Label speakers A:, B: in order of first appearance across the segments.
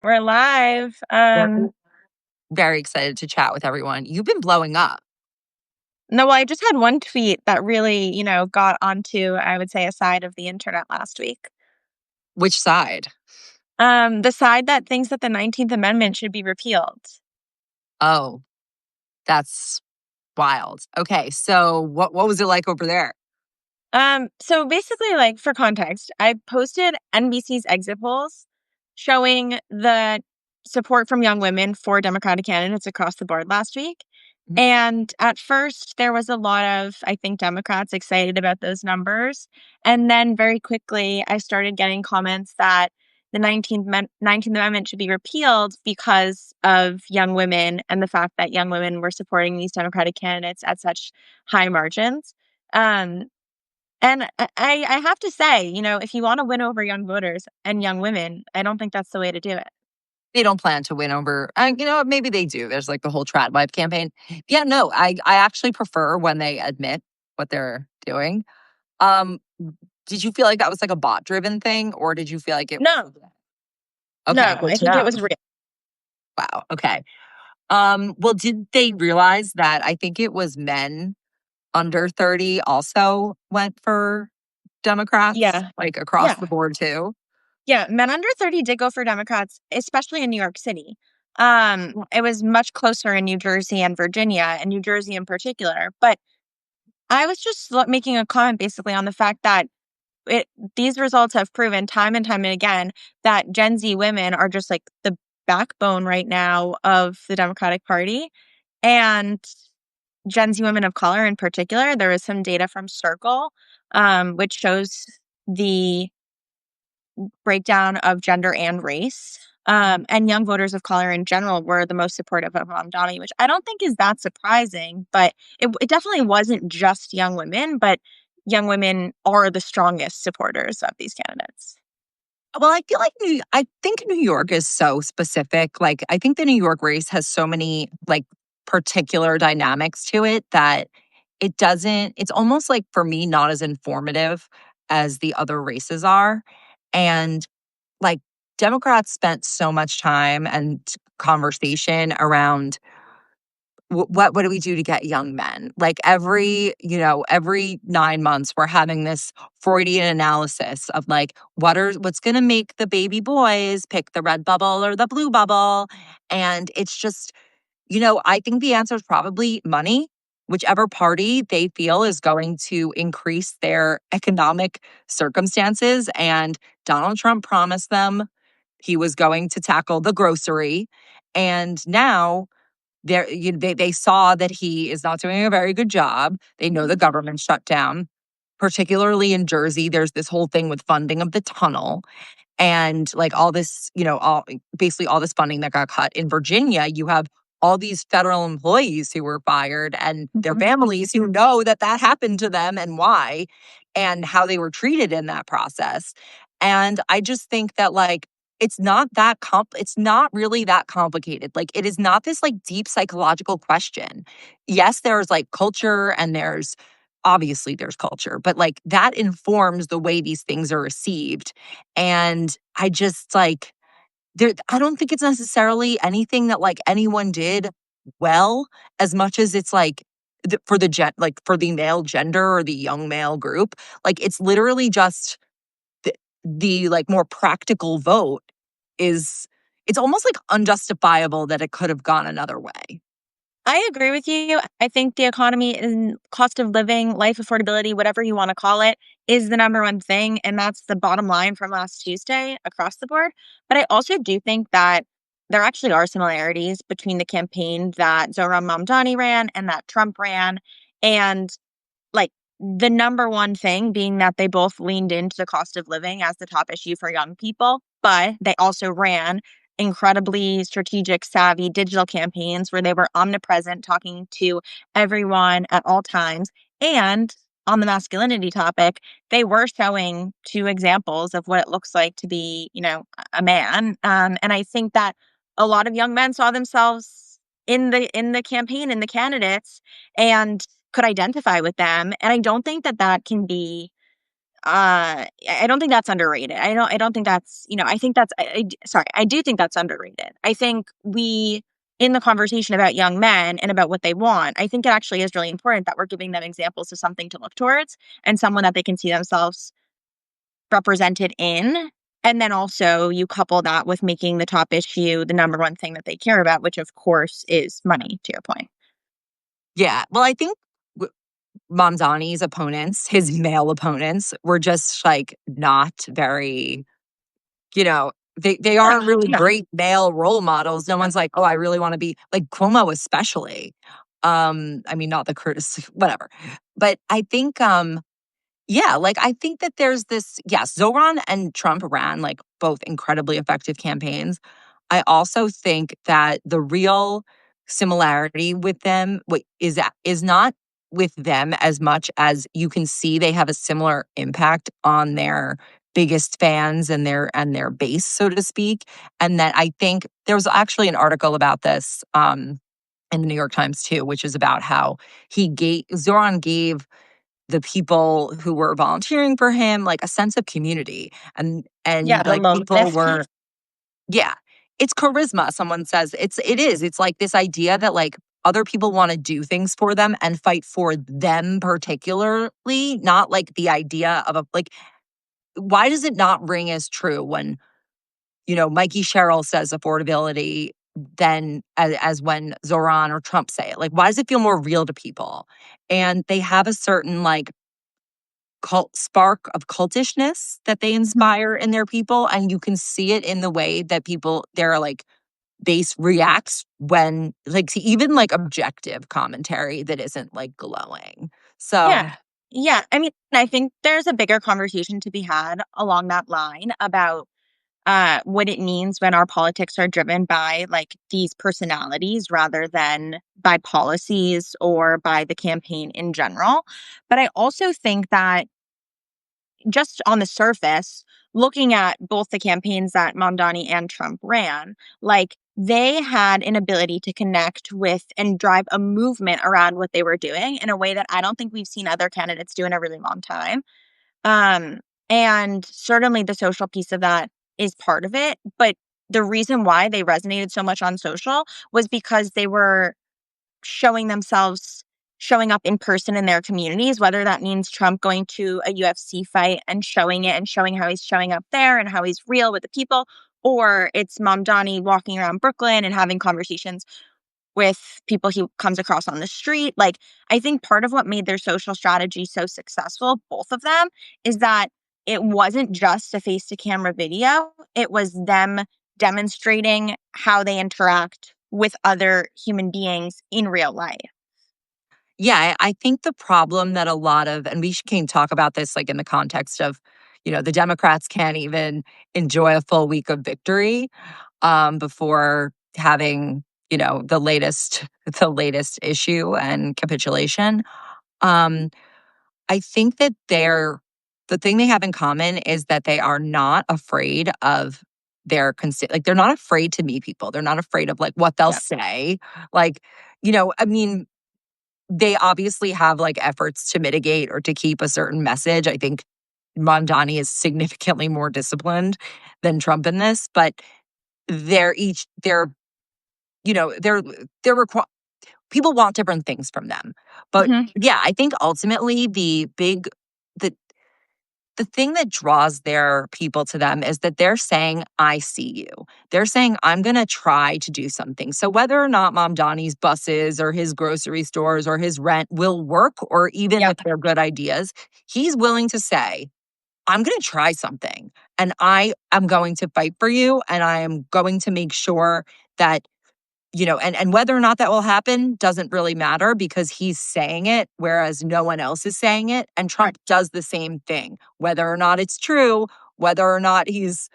A: We're live.
B: Very very excited to chat with everyone. You've been blowing up.
A: No, well, I just had one tweet that really, got onto, I would say, a side of the internet last week.
B: Which side?
A: The side that thinks that the 19th Amendment should be repealed.
B: Oh, that's wild. Okay, so what was it like over there?
A: So basically, like for context, I posted NBC's exit polls showing the support from young women for Democratic candidates across the board last week.
B: Mhm.
A: And at first, there was a lot of, I think, Democrats excited about those numbers. And then very quickly, I started getting comments that the 19th Amendment should be repealed because of young women and the fact that young women were supporting these Democratic candidates at such high margins. Um, and I have to say, if you want to win over young voters and young women, I don't think that's the way to do it.
B: They don't plan to win over. Maybe they do. There's like the whole trad wife campaign. Yeah, no, I actually prefer when they admit what they're doing. Um, did you feel like that was like a bot driven thing, or did you feel like it?
A: No,
B: Okay,
A: no,
B: good
A: I
B: to
A: think it
B: know.
A: was real.
B: Wow. Okay. Well, did they realize that I think it was men under 30 also went for Democrats,
A: Yeah,
B: like across
A: yeah,
B: the board too?
A: yeah. Men under 30 did go for Democrats, especially in New York City.
B: Yeah.
A: It was much closer in New Jersey and Virginia, and New Jersey in particular. But I was just making a comment basically on the fact that it these results have proven time and time and again that Gen Z women are just like the backbone right now of the Democratic Party. And Gen Z women of color in particular, there is some data from Circle, which shows the breakdown of gender and race. And young voters of color in general were the most supportive of Mamdani, which I don't think is that surprising, but it definitely wasn't just young women, but young women are the strongest supporters of these candidates.
B: Well, I feel like I think New York is so specific. Like, I think the New York race has so many like particular dynamics to it that it's almost like for me, not as informative as the other races are. And like, Democrats spent so much time and conversation around what do we do to get young men? Like every 9 months, we're having this Freudian analysis of like what's going to make the baby boys pick the red bubble or the blue bubble, and it's just I think the answer is probably money. Whichever party they feel is going to increase their economic circumstances, and Donald Trump promised them he was going to tackle the grocery, and now they saw that he is not doing a very good job. They know the government shut down, particularly in Jersey. There's this whole thing with funding of the tunnel and like all this, basically all this funding that got cut. In Virginia, you have all these federal employees who were fired and their families who know that that happened to them and why and how they were treated in that process. And I just think that like it's not really that complicated. Like it is not this like deep psychological question. Yes, there's like culture and obviously there's culture, but like that informs the way these things are received. And I just like I don't think it's necessarily anything that like anyone did well as much as it's like for for the male gender or the young male group. Like it's literally just the like more practical vote is it's almost like unjustifiable that it could have gone another way.
A: I agree with you. I think the economy and cost of living, life affordability, whatever you want to call it, is the number one thing. And that's the bottom line from last Tuesday across the board. But I also do think that there actually are similarities between the campaign that Zohran Mamdani ran and that Trump ran. And like the number one thing being that they both leaned into the cost of living as the top issue for young people, but they also ran incredibly strategic, savvy digital campaigns where they were omnipresent, talking to everyone at all times. And on the masculinity topic, they were showing two examples of what it looks like to be, a man. And I think that a lot of young men saw themselves in the campaign, in the candidates, and could identify with them. And I don't think that that can be I don't think that's underrated. I don't think that's, I think that's sorry, I do think that's underrated. I think we in the conversation about young men and about what they want, I think it actually is really important that we're giving them examples of something to look towards and someone that they can see themselves represented in. And then also you couple that with making the top issue the number one thing that they care about, which of course is money, to your point.
B: Yeah. Well, I think Mamdani's opponents, his male opponents, were just like not very, they
A: Yeah.
B: aren't really
A: Yeah.
B: great male role models. No one's like, oh, I really want to be like Cuomo, especially. I mean, not the Curtis, whatever. But I think yeah, like, I think that there's this yes, Zoran and Trump ran, like, both incredibly effective campaigns. I also think that the real similarity with them is not with them as much as you can see they have a similar impact on their biggest fans and their base, so to speak, and that I think there was actually an article about this, in the New York Times too, which is about how Zoran gave the people who were volunteering for him, like, a sense of community,
A: Yeah. The
B: like, people
A: loneliness
B: were
A: piece.
B: yeah. It's charisma, someone says. It's like this idea that, like, other people wanna do things for them and fight for them particularly, not, like, the idea of a like, why does it not ring as true when, Mikey Sherrill says affordability than as when Zoran or Trump say it? Like, why does it feel more real to people? And they have a certain, like, spark of cultishness that they
A: Mhm.
B: inspire in their people, and you can see it in the way that their like base reacts when like to even like objective commentary that isn't like glowing. So
A: Yeah. Yeah. I mean, I think there's a bigger conversation to be had along that line about what it means when our politics are driven by like these personalities rather than by policies or by the campaign in general. But I also think that just on the surface, looking at both the campaigns that Mamdani and Trump ran, like they had an ability to connect with and drive a movement around what they were doing in a way that I don't think we've seen other candidates do in a really long time. Um, and certainly the social piece of that is part of it. But the reason why they resonated so much on social was because they were showing themselves showing up in person in their communities, whether that means Trump going to a UFC fight and showing it and showing how he's showing up there and how he's real with the people, or it's Mamdani walking around Brooklyn and having conversations with people he comes across on the street. Like, I think part of what made their social strategy so successful, both of them, is that it wasn't just a face to camera video, it was them demonstrating how they interact with other human beings in real life.
B: yeah, I think the problem that a lot of and can talk about this like in the context of, the Democrats can't even enjoy a full week of victory before having, the latest issue and capitulation. Um, I think that the thing they have in common is that they are not afraid of like they're not afraid to meet people. They're not afraid of like what they'll
A: Yeah.
B: say. Like, I mean, they obviously have like efforts to mitigate or to keep a certain message. I think Mondani is significantly more disciplined than Trump in this, but they're you know, they're people want different things from them. But
A: Mhm.
B: yeah, I think ultimately the the thing that draws their people to them is that they're saying, I see you. They're saying, I'm going to try to do something. So whether or not Mom Donnie's buses or his grocery stores or his rent will work, or even if
A: Yep.
B: they're good ideas, he's willing to say, I'm going to try something and I am going to fight for you. And I am going to make sure that and whether or not that will happen doesn't really matter because he's saying it, whereas no one else is saying it. And
A: Right.
B: Trump does the same thing, whether or not it's true, whether or not he's,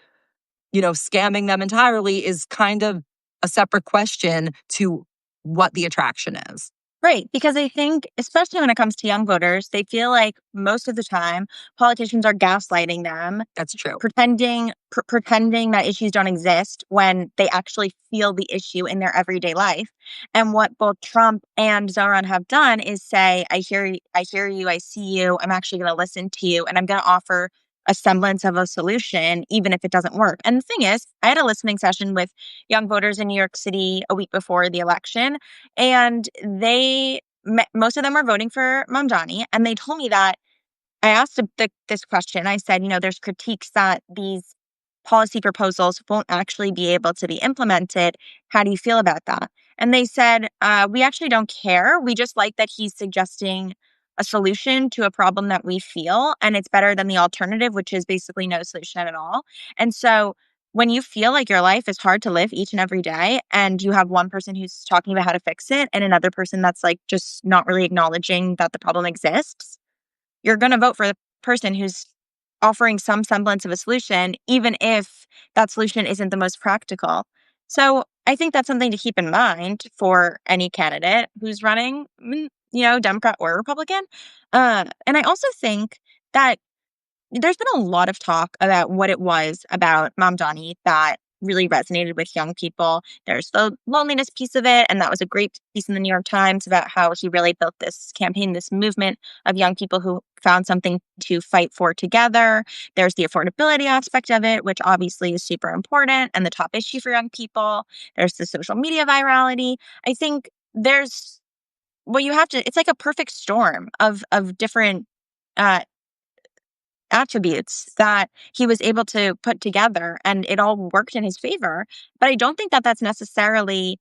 B: scamming them entirely is kind of a separate question to what the attraction is.
A: Right, because I think, especially when it comes to young voters, they feel like most of the time politicians are gaslighting them,
B: That's true.
A: pretending that issues don't exist when they actually feel the issue in their everyday life. And what both Trump and Zoran have done is say, I hear you, I see you, I'm actually going to listen to you, and I'm going to offer a semblance of a solution, even if it doesn't work. And the thing is, I had a listening session with young voters in New York City a week before the election, and most of them were voting for Mamdani, and they told me that I asked this question. I said, there's critiques that these policy proposals won't actually be able to be implemented. How do you feel about that? And they said, we actually don't care. We just like that he's suggesting a solution to a problem that we feel, and it's better than the alternative, which is basically no solution at all. And so when you feel like your life is hard to live each and every day, and you have one person who's talking about how to fix it, and another person that's like just not really acknowledging that the problem exists, you're going to vote for the person who's offering some semblance of a solution, even if that solution isn't the most practical. So I think that's something to keep in mind for any candidate who's running, Democrat or Republican. And I also think that there's been a lot of talk about what it was about Mamdani that really resonated with young people. There's the loneliness piece of it, and that was a great piece in the New York Times about how he really built this campaign, this movement of young people who found something to fight for together. There's the affordability aspect of it, which obviously is super important and the top issue for young people. There's the social media virality. I think there's well, you have to. It's like a perfect storm of different uh, attributes that he was able to put together, and it all worked in his favor. But I don't think that that's necessarily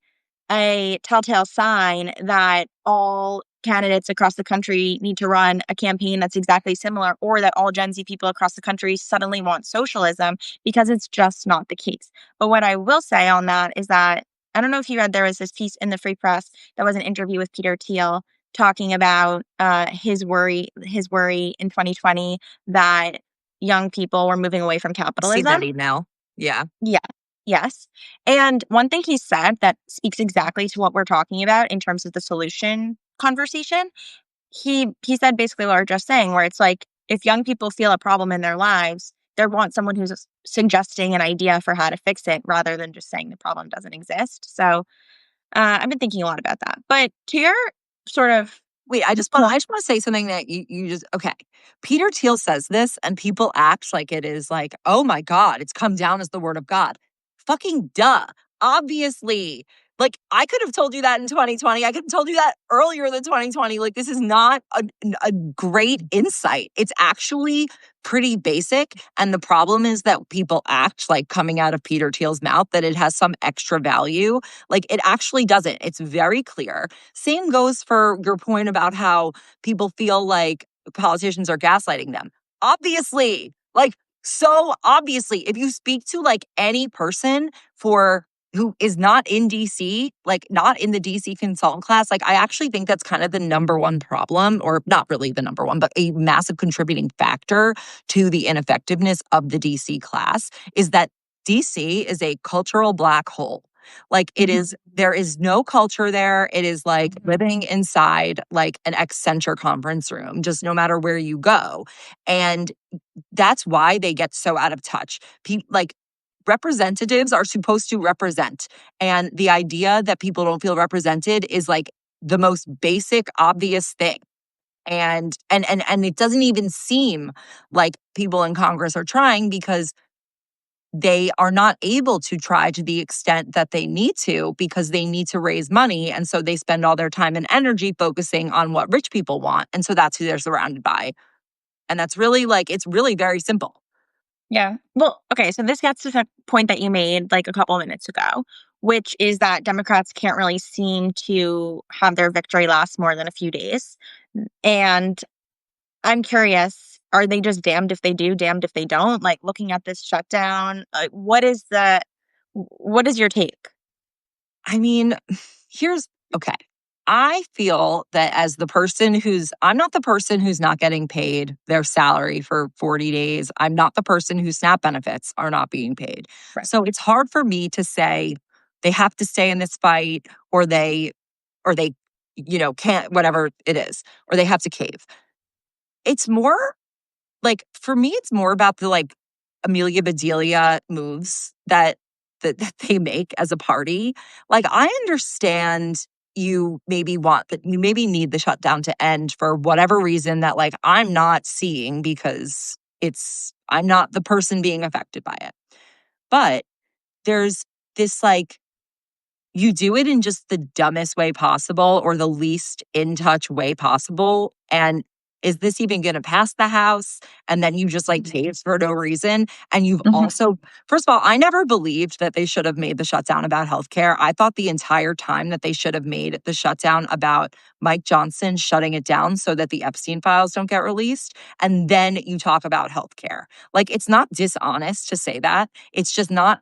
A: a telltale sign that all candidates across the country need to run a campaign that's exactly similar, or that all Gen Z people across the country suddenly want socialism, because it's just not the case. But what I will say on that is that I don't know if you read, there was this piece in the Free Press that was an interview with Peter Thiel talking about his worry in 2020 that young people were moving away from
B: I've seen that
A: capitalism.
B: email. Yeah.
A: Yeah. Yes. And one thing he said that speaks exactly to what we're talking about in terms of the solution conversation, he said basically what we're just saying, where it's like if young people feel a problem in their lives, they want someone who's suggesting an idea for how to fix it rather than just saying the problem doesn't exist. So I've been thinking a lot about that. But to your sort of
B: Wait, I just want to say something that you just okay. Peter Thiel says this and people act like it is like, "Oh my god, it's come down as the word of God." Fucking duh. Obviously. Like I could have told you that in 2020. I could have told you that earlier than 2020. Like this is not a great insight. It's actually pretty basic and the problem is that people act like coming out of Peter Thiel's mouth that it has some extra value. Like it actually doesn't. It's very clear. Same goes for your point about how people feel like politicians are gaslighting them. Obviously, like so obviously, if you speak to like any person for who is not in DC, like not in the DC consultant class, like I actually think that's kind of the number one problem, or not really the number one, but a massive contributing factor to the ineffectiveness of the DC class is that DC is a cultural black hole. Like it is, there is no culture there. It is like living inside like an Accenture conference room, just no matter where you go. And that's why they get so out of touch. Like representatives are supposed to represent. And the idea that people don't feel represented is like the most basic, obvious thing. And it doesn't even seem like people in Congress are trying because they are not able to try to the extent that they need to because they need to raise money. And so they spend all their time and energy focusing on what rich people want. And so that's who they're surrounded by. And that's really like, it's really very simple.
A: Yeah. Well, okay. So this gets to the point that you made like a couple of minutes ago, which is that Democrats can't really seem to have their victory last more than a few days. And I'm curious, are they just damned if they do, damned if they don't? Like looking at this shutdown, what is your take?
B: I mean, here's okay. I feel that as the person I'm not the person who's not getting paid their salary for 40 days. I'm not the person whose SNAP benefits are not being paid.
A: Right.
B: So it's hard for me to say they have to stay in this fight or they can't, whatever it is, or they have to cave. It's more like, for me, it's more about the like Amelia Bedelia moves that they make as a party. Like, I understand you maybe need the shutdown to end for whatever reason that like I'm not seeing because I'm not the person being affected by it. But there's this like you do it in just the dumbest way possible or the least in touch way possible. And is this even going to pass the House? And then you just like cave for no reason. And you've
A: Mhm.
B: also, first of all, I never believed that they should have made the shutdown about healthcare. I thought the entire time that they should have made the shutdown about Mike Johnson shutting it down so that the Epstein files don't get released. And then you talk about healthcare. Like, it's not dishonest to say that. It's just not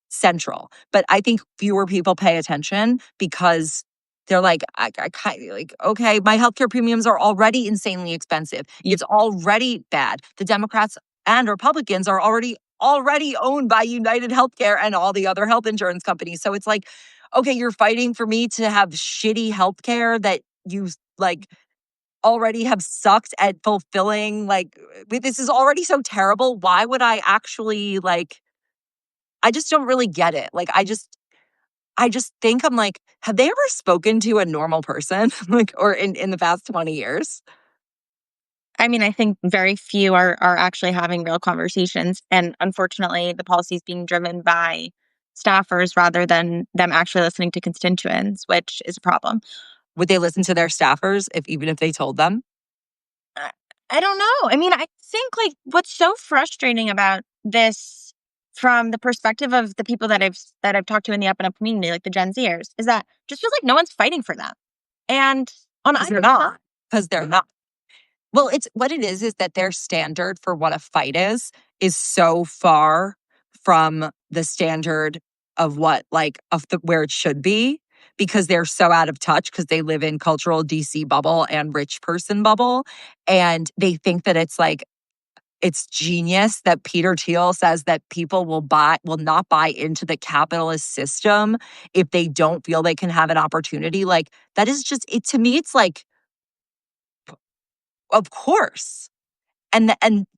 B: central. But I think fewer people pay attention because they're like, I kind like, okay, my healthcare premiums are already insanely expensive. It's already bad. The Democrats and Republicans are already owned by United Healthcare and all the other health insurance companies. So it's like, okay, you're fighting for me to have shitty healthcare that you like already have sucked at fulfilling. Like, this is already so terrible. Why would I actually like I just don't really get it. Like, I just think I'm like, have they ever spoken to a normal person like or in the past 20 years?
A: I mean, I think very few are actually having real conversations, and unfortunately, the policy is being driven by staffers rather than them actually listening to constituents, which is a problem.
B: Would they listen to their staffers even if they told them?
A: I I don't know. I mean, I think like what's so frustrating about this from the perspective of the people that I've talked to in the up and up community, like the Gen Zers, is that just feels like no one's fighting for them. And on
B: Because they're
A: either side,
B: not. Because they're not. Well, it's what it is that their standard for what a fight is so far from the standard of what like where it should be because they're so out of touch because they live in cultural DC bubble and rich person bubble and they think that it's genius that Peter Thiel says that people will not buy into the capitalist system if they don't feel they can have an opportunity. Like, that is just it to me. It's like, of course. And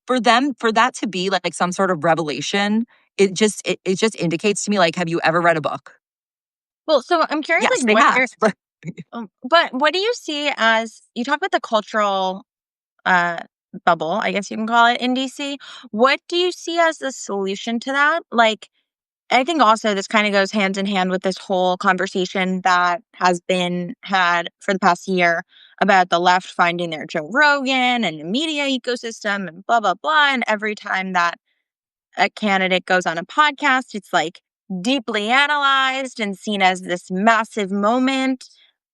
B: for them, for that to be like some sort of revelation, it just indicates to me, like, have you ever read a book?
A: well, so I'm curious, like
B: Yes, they
A: what
B: have.
A: you're, but what do you see as you talk about the cultural uh bubble, I guess you can call it in DC? What do you see as the solution to that? Like, I think also this kind of goes hand in hand with this whole conversation that has been had for the past year about the left finding their Joe Rogan and the media ecosystem and blah, blah, blah. And every time that a candidate goes on a podcast, it's like deeply analyzed and seen as this massive moment.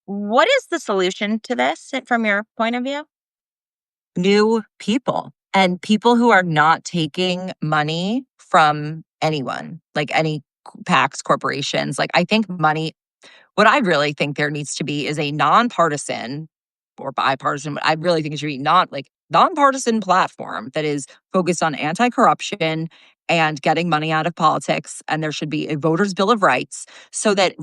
A: What is the solution to this from your point of view?
B: New people and people who are not taking money from anyone, like any PACs, corporations. Like, I think money what I really think there needs to be is a nonpartisan or bipartisan, but I really think it should be not like nonpartisan platform that is focused on anti-corruption and getting money out of politics. And there should be a voters' bill of rights so that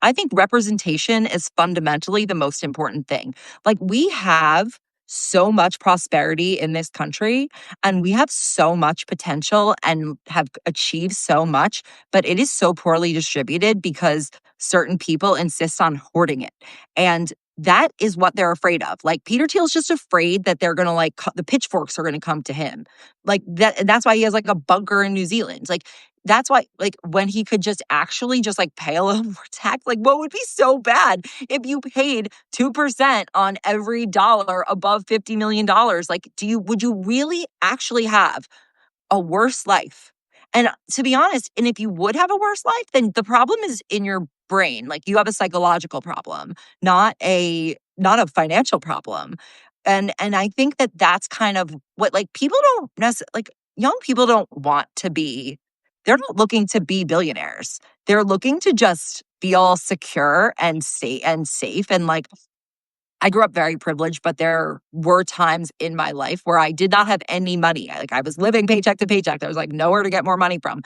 B: I think representation is fundamentally the most important thing. Like, we have so much prosperity in this country and we have so much potential and have achieved so much, but it is so poorly distributed because certain people insist on hoarding it. And that is what they're afraid of. Like, Peter Thiel's just afraid that they're going to like the pitchforks are going to come to him. Like that and that's why he has like a bunker in New Zealand. Like, that's why like when he could just actually just like pay a little more tax, like what would be so bad if you paid 2% on every dollar above $50 million? Like, would you really actually have a worse life? And to be honest, and if you would have a worse life, then the problem is in your brain. Like, you have a psychological problem, not a financial problem. And I think that that's kind of what like people don't necessarily like young people don't want to be they're not looking to be billionaires. They're looking to just feel secure and safe and like I grew up very privileged, but there were times in my life where I did not have any money. I was living paycheck to paycheck. There was like nowhere to get more money from.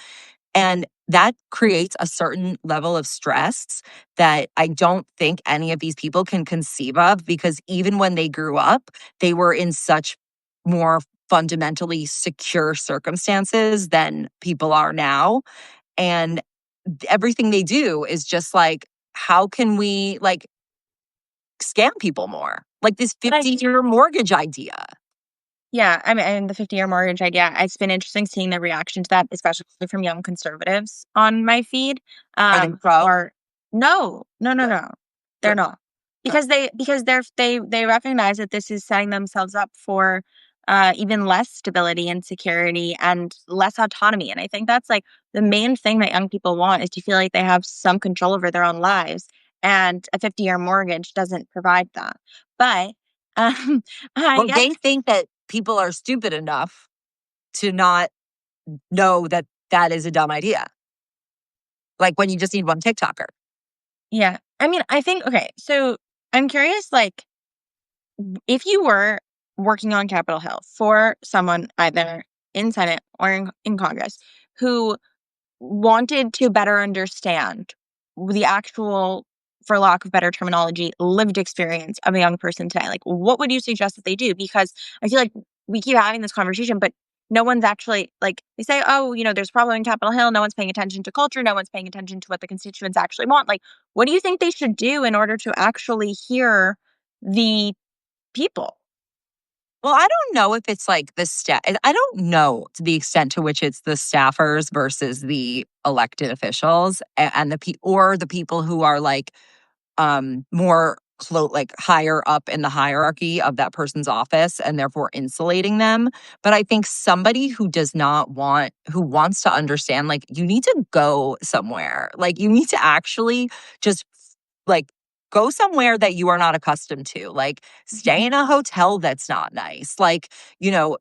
B: And that creates a certain level of stress that I don't think any of these people can conceive of, because even when they grew up, they were in such more fundamentally secure circumstances than people are now. And everything they do is just like, how can we like scam people more? Like this
A: But I
B: 50-year mortgage idea.
A: Yeah, I mean, and the 50-year mortgage idea, it's been interesting seeing the reaction to that, especially from young conservatives on my feed.
B: Are they pro?
A: Or no, no, no,
B: Good,
A: no, they're
B: good,
A: not,
B: good.
A: because they recognize that this is setting themselves up for even less stability and security and less autonomy. And I think that's like the main thing that young people want is to feel like they have some control over their own lives. And a 50-year mortgage doesn't provide that. But um, I
B: Well,
A: guess
B: they think that people are stupid enough to not know that that is a dumb idea. Like when you just need one TikToker.
A: Yeah. I mean, I think okay, so I'm curious, like, if you were working on Capitol Hill for someone either in Senate or in Congress who wanted to better understand the actual, for lack of better terminology, lived experience of a young person today, like, what would you suggest that they do? Because I feel like we keep having this conversation, but no one's actually like they say, oh, there's a problem in Capitol Hill. No one's paying attention to culture. No one's paying attention to what the constituents actually want. Like, what do you think they should do in order to actually hear the people?
B: Well, I don't know if it's like the staff. I don't know to the extent to which it's the staffers versus the elected officials and or the people who are like more like higher up in the hierarchy of that person's office and therefore insulating them. But I think somebody who does not want, who wants to understand, like you need to go somewhere. Like you need to actually just like go somewhere that you are not accustomed to. Like stay
A: Mhm.
B: in a hotel that's not nice. Like, you know,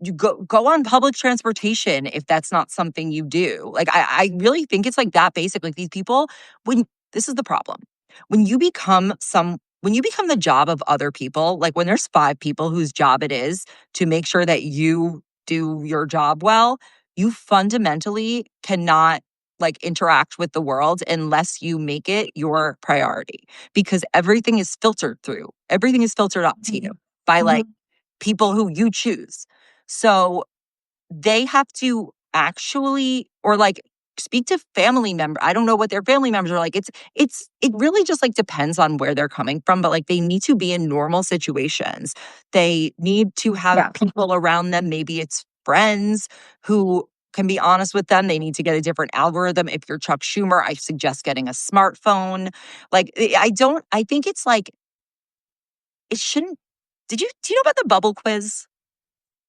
B: you go on public transportation if that's not something you do. Like I really think it's like that basic. Like these people, when this is the problem when you become the job of other people, like when there's 5 people whose job it is to make sure that you do your job well, you fundamentally cannot like interact with the world unless you make it your priority, because everything is filtered through. Everything is filtered up to you
A: Mhm.
B: by like
A: Mhm.
B: people who you choose. So they have to actually or like speak to family member. I don't know what their family members are like. It really just like depends on where they're coming from, but like they need to be in normal situations. They need to have
A: Yeah.
B: people around them. Maybe it's friends who can be honest with them. They need to get a different algorithm. If you're Chuck Schumer, I suggest getting a smartphone. Like I think it's like it shouldn't. Do you know about the bubble quiz?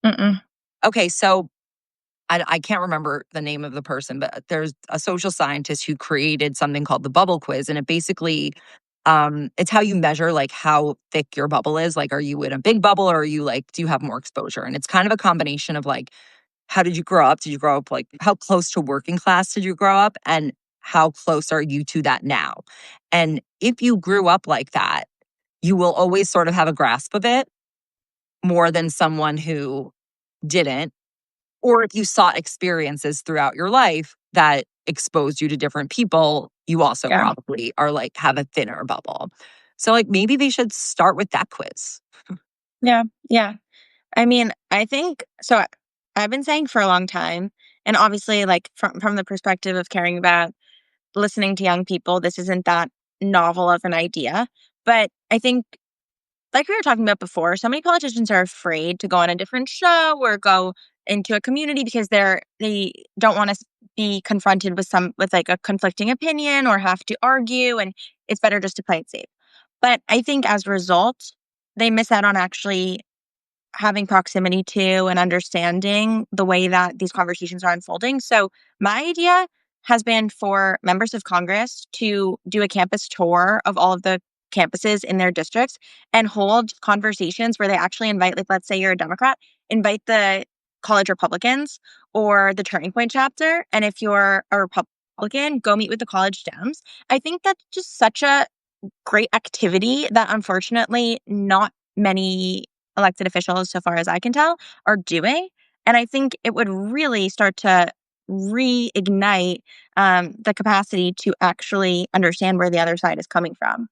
A: Mm-mm.
B: Okay, so I can't remember the name of the person, but there's a social scientist who created something called the bubble quiz. And it basically, it's how you measure like how thick your bubble is. Like, are you in a big bubble or are you like, do you have more exposure? And it's kind of a combination of like, how did you grow up? Did you grow up like, how close to working class did you grow up? And how close are you to that now? And if you grew up like that, you will always sort of have a grasp of it more than someone who didn't, or if you sought experiences throughout your life that exposed you to different people, you also
A: Yeah.
B: probably are like have a thinner bubble. So like maybe they should start with that quiz.
A: Yeah. Yeah. I mean, I think so. I've been saying for a long time, and obviously, like from the perspective of caring about listening to young people, this isn't that novel of an idea. But I think, like we were talking about before, so many politicians are afraid to go on a different show or go into a community because they don't want to be confronted with like a conflicting opinion or have to argue, and it's better just to play it safe. But I think as a result, they miss out on actually having proximity to and understanding the way that these conversations are unfolding. So, my idea has been for members of Congress to do a campus tour of all of the campuses in their districts and hold conversations where they actually invite, like, let's say you're a Democrat, invite the college Republicans or the Turning Point chapter. And if you're a Republican, go meet with the college Dems. I think that's just such a great activity that unfortunately not many elected officials, so far as I can tell, are doing. And I think it would really start to reignite the capacity to actually understand where the other side is coming from.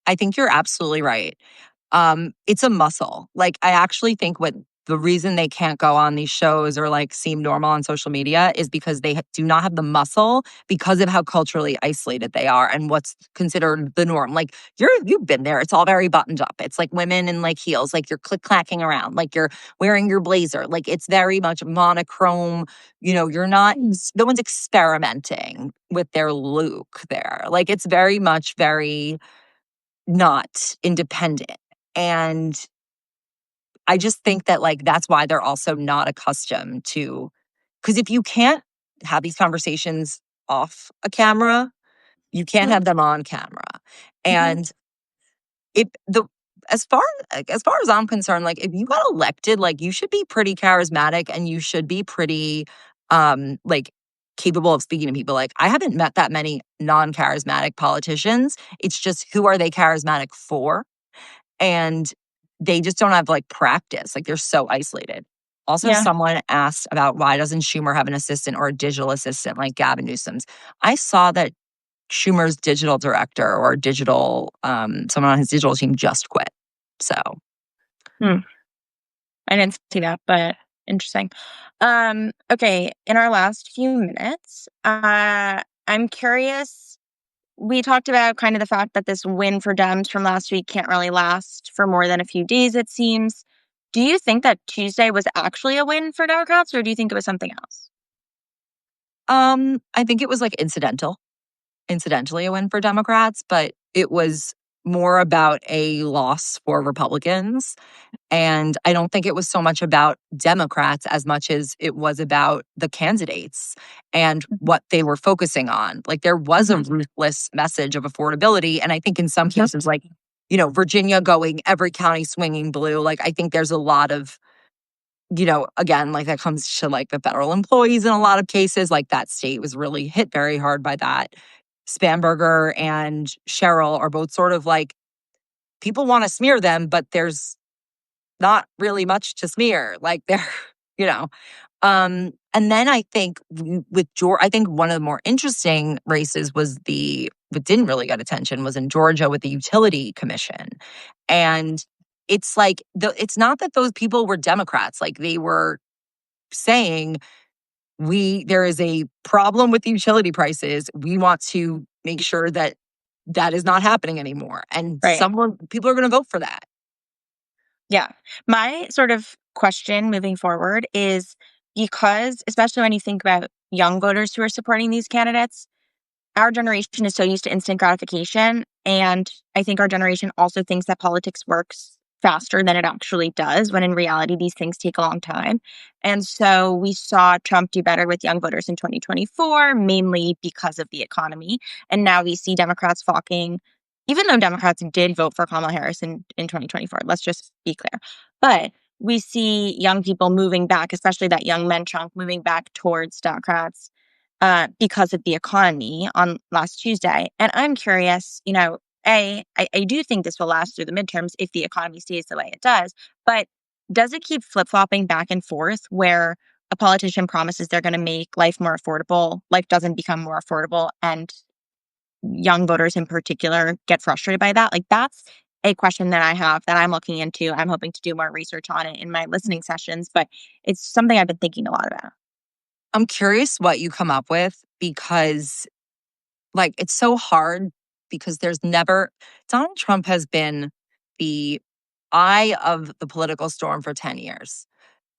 B: I think you're absolutely right. It's a muscle. Like, I actually think what the reason they can't go on these shows or like seem normal on social media is because they do not have the muscle because of how culturally isolated they are and what's considered the norm. Like, you've been there. It's all very buttoned up. It's like women in like heels, like you're click clacking around, like you're wearing your blazer. Like, it's very much monochrome. You're not, no one's experimenting with their look there. Like, it's very much very not independent. And I just think that, like, that's why they're also not accustomed to, because if you can't have these conversations off a camera, you can't
A: Mhm,
B: have them on camera.
A: mhm.
B: And if the as far as I'm concerned, like, if you got elected, like, you should be pretty charismatic and you should be pretty like capable of speaking to people. Like, I haven't met that many non-charismatic politicians. It's just, who are they charismatic for? And they just don't have like practice. Like, they're so isolated. Also,
A: Yeah.
B: someone asked about why doesn't Schumer have an assistant or a digital assistant like Gavin Newsom's. I saw that Schumer's digital director or digital someone on his digital team just quit. So
A: Hmm. I didn't see that, but interesting. Okay, in our last few minutes, I'm curious. We talked about kind of the fact that this win for Dems from last week can't really last for more than a few days, it seems. Do you think that Tuesday was actually a win for Democrats, or do you think it was something else?
B: I think it was like incidentally a win for Democrats, but it was more about a loss for Republicans. And I don't think it was so much about Democrats as much as it was about the candidates and
A: Mhm,
B: what they were focusing on. Like, there was a
A: mhm,
B: ruthless message of affordability. And I think in some
A: mhm.
B: cases, like, Virginia going every county swinging blue, like, I think there's a lot of, again, like, that comes to like the federal employees in a lot of cases. Like, that state was really hit very hard by that. Spamberger and Cheryl are both sort of like, people want to smear them, but there's not really much to smear. Like, they're, you know. And then I think with Georgia, I think one of the more interesting races was what didn't really get attention was in Georgia with the Utility Commission. And it's like, it's not that those people were Democrats. Like, they were saying, there is a problem with the utility prices. We want to make sure that that is not happening anymore. And
A: Right.
B: people are going to vote for that.
A: Yeah. My sort of question moving forward is because, especially when you think about young voters who are supporting these candidates, our generation is so used to instant gratification. And I think our generation also thinks that politics works faster than it actually does, when in reality, these things take a long time. And so we saw Trump do better with young voters in 2024, mainly because of the economy. And now we see Democrats flocking, even though Democrats did vote for Kamala Harris in 2024. Let's just be clear. But we see young people moving back, especially that young men chunk moving back towards Democrats because of the economy on last Tuesday. And I'm curious, I do think this will last through the midterms if the economy stays the way it does. But does it keep flip flopping back and forth where a politician promises they're going to make life more affordable, life doesn't become more affordable, and young voters in particular get frustrated by that? Like, that's a question that I have that I'm looking into. I'm hoping to do more research on it in my listening sessions, but it's something I've been thinking a lot about.
B: I'm curious what you come up with because, like, it's so hard because Donald Trump has been the eye of the political storm for 10 years.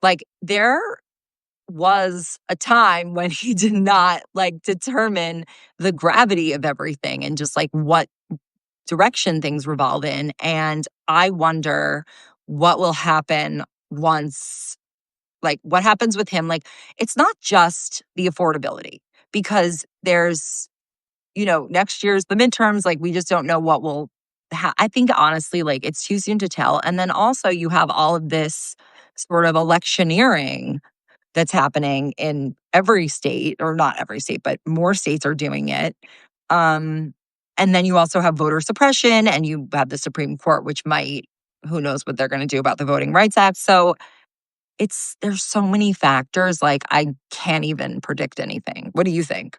B: Like, there was a time when he did not like determine the gravity of everything and just like what direction things revolve in. And I wonder what will happen once, like, what happens with him. Like, it's not just the affordability because there's, next year's the midterms. Like, we just don't know what will I think honestly, like, it's too soon to tell. And then also you have all of this sort of electioneering that's happening in every state, or not every state, but more states are doing it. Um, and then you also have voter suppression and you have the Supreme Court, which might, who knows what they're going to do about the Voting Rights Act. So there's so many factors, like, I can't even predict anything. What do you think?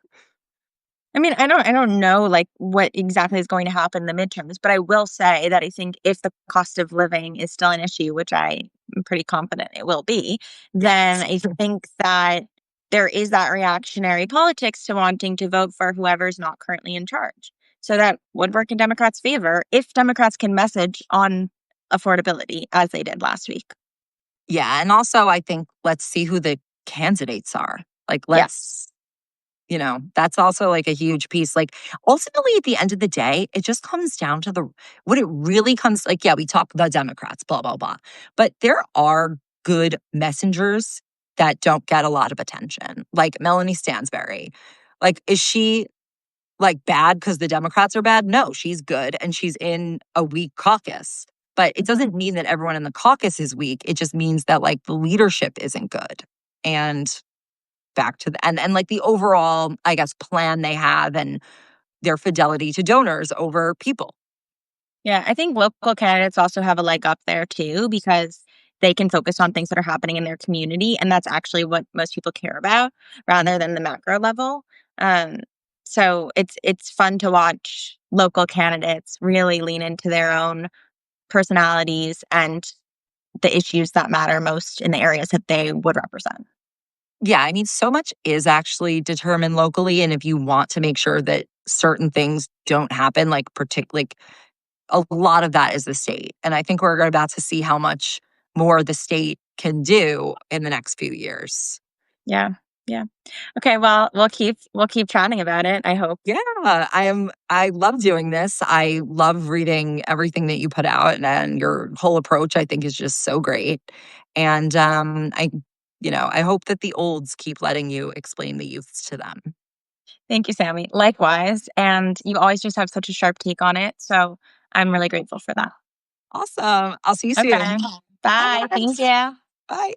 A: I mean, I don't know, like, what exactly is going to happen in the midterms, but I will say that I think if the cost of living is still an issue, which I am pretty confident it will be, then
B: Yes.
A: I think that there is that reactionary politics to wanting to vote for whoever's not currently in charge. So that would work in Democrats' favor if Democrats can message on affordability as they did last week.
B: Yeah, and also I think let's see who the candidates are. Like,
A: Yes.
B: that's also like a huge piece. Like, ultimately, at the end of the day, it just comes down to what it really comes like. Yeah, we talk the Democrats, blah, blah, blah. But there are good messengers that don't get a lot of attention, like Melanie Stansberry. Like, is she like bad because the Democrats are bad? No, she's good and she's in a weak caucus. But it doesn't mean that everyone in the caucus is weak. It just means that like the leadership isn't good. And back to the and like the overall, I guess, plan they have and their fidelity to donors over people.
A: Yeah, I think local candidates also have a leg up there too because they can focus on things that are happening in their community, and that's actually what most people care about rather than the macro level. Um, so it's fun to watch local candidates really lean into their own personalities and the issues that matter most in the areas that they would represent.
B: Yeah, I mean, so much is actually determined locally. And if you want to make sure that certain things don't happen, like particularly a lot of that is the state. And I think we're about to see how much more the state can do in the next few years.
A: Yeah, yeah. Okay, well, we'll keep chatting about it. I hope.
B: Yeah, I love doing this. I love reading everything that you put out and your whole approach I think is just so great. And I hope that the olds keep letting you explain the youths to them.
A: Thank you, Sammy. Likewise. And you always just have such a sharp take on it. So I'm really grateful for that.
B: Awesome. I'll see you
A: Okay.
B: soon.
A: Bye.
B: Bye.
A: Thank you.
B: Bye.